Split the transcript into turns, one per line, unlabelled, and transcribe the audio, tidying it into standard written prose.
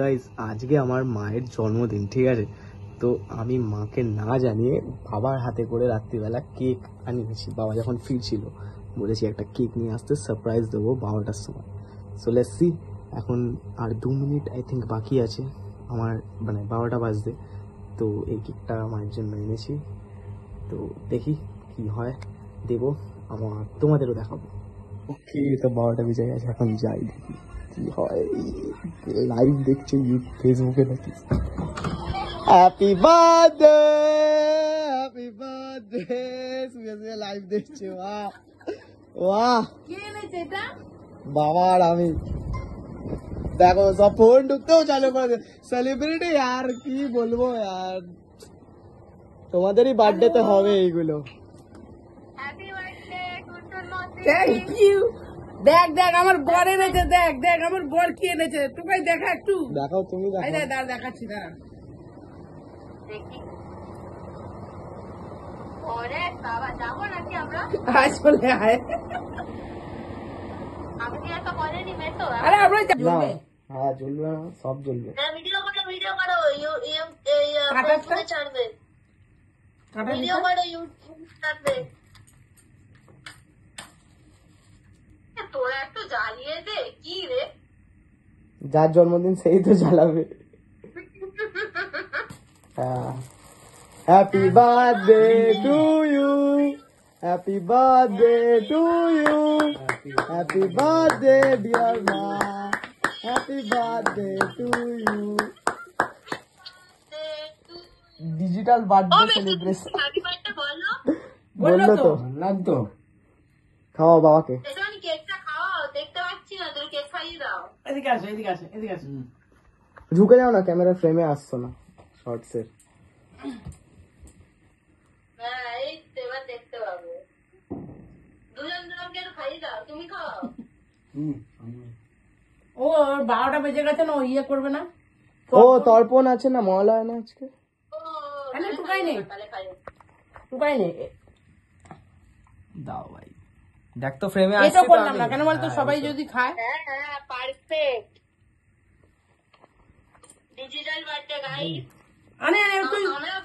Guys আজকে আমার মায়ের জন্মদিন, ঠিক আছে? তো আমি মাকে না জানিয়ে বাবার হাতে করে রাত্রিবেলা কেক আনিয়েছি। বাবা যখন ফিরছিল বলেছি একটা কেক নিয়ে আসতে, সারপ্রাইজ দেবো 12টার সময়। সো লেটস সি, এখন আর 2 মিনিট আই থিঙ্ক বাকি আছে আমার, মানে 12টা বাজতে। তো এই কেকটা মায়ের জন্য এনেছি, তো দেখি কি হয়, দেবো আমার, তোমাদেরও দেখাবো। ওকে, তো 12টা বেজে গেছে, এখন যাই দেখি কি হয়। লাইভ দেখছে ফেসবুকে নাকি। হ্যাপি বার্থডে, হ্যাপি বার্থডে, শুয়ে শুয়ে লাইভ দেখছে। বাহ বাহ, বাবা আর আমি দেখো সব ফোন ঢুকতেও চালু করে সেলিব্রিটি। আর কি বলবো यार, তোমাদেরই বার্থডে তো হবে এইগুলো।
Thank you. দেখ দেখ আমার বর এনেছে, দেখ দেখ আমার বর কি এনেছে, তোকে দেখা একটু
দেখাও, তুমি
এই
দেখাও।
দাঁড়া দেখাচ্ছি, দাঁড়া আসলে আয়। আরে আমরা
না, হ্যাঁ জ্বলবে না, সব জ্বলবে।
তোরা একটু জ্বালিয়ে দে, কি রে?
যার জন্মদিন সেই তো জ্বালাবে। Happy birthday to you, happy birthday to you, happy birthday dear মা, happy birthday to you. Digital birthday celebration বললো তো, লাগতো। খাওয়াও বাবাকে।
কেকটা খাওয়াও, দেখতে পাচ্ছি না, তুমি কেক খাইয়ে দাও।
এদিকে আসো, এদিকে আসো, এদিকে আসো।
ঝুঁকে যাও না, ক্যামেরা ফ্রেমে আসছো না শর্টসের।
হ্যাঁ এই তো এবার দেখতে পাবো। দুজন দুজনকে একটু খাইয়ে দাও, তুমি খাও।
ও 12টা বেজে গেছে না, ও ইয়ে করবে না।
ও তর্পণ আছে না, মহালয়া না আজকে।
আরে টুকাই নেই,
তাহলে খাইয়ে
টুকাই নেই।
দাও ভাই, দেখ তো ফ্রেমে
এটা করলাম না কেন বলতো, সবাই যদি খায়।
হ্যাঁ হ্যাঁ পারফেক্ট ডিজিটাল বার্থডে গাইস।
আরে তুই
আমরা